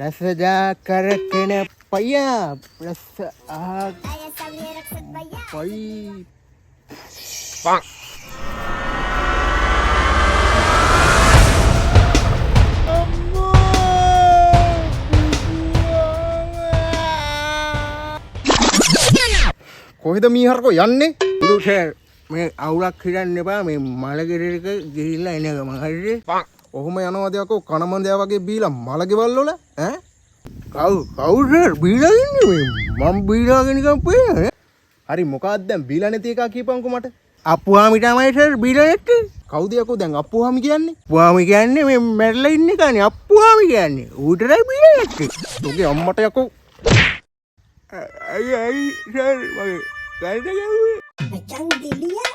रस जा करके न पैया रस आ पई කොහෙද මීහරකෝ යන්නේ? උඩු සර් මේ අවුලක් හිතන්න එපා මේ මලගෙරේක ගිහිල්ලා එන ගම හරිද? ඔහොම යනවාද යකෝ කනමන්දයා වගේ බීලා මලගෙවල් වල ඈ? කවුද බීලා ඉන්නේ මේ? මම බීලාගෙන නිකන් පේන්නේ. හරි මොකක්ද දැන් බීලා නැති එකක් කියපන්කෝ මට. අප්පුහාමි තමයි සර් බීලා නැත්තේ. කවුද යකෝ දැන් අප්පුහාමි කියන්නේ? අප්පුහාමි කියන්නේ මේ මැරලා ඉන්නේ කන්නේ අප්පුහාමි කියන්නේ. ඌටයි බීලා නැත්තේ. ඔගේ අම්මට යකෝ අයි සර් මගේ Macam dia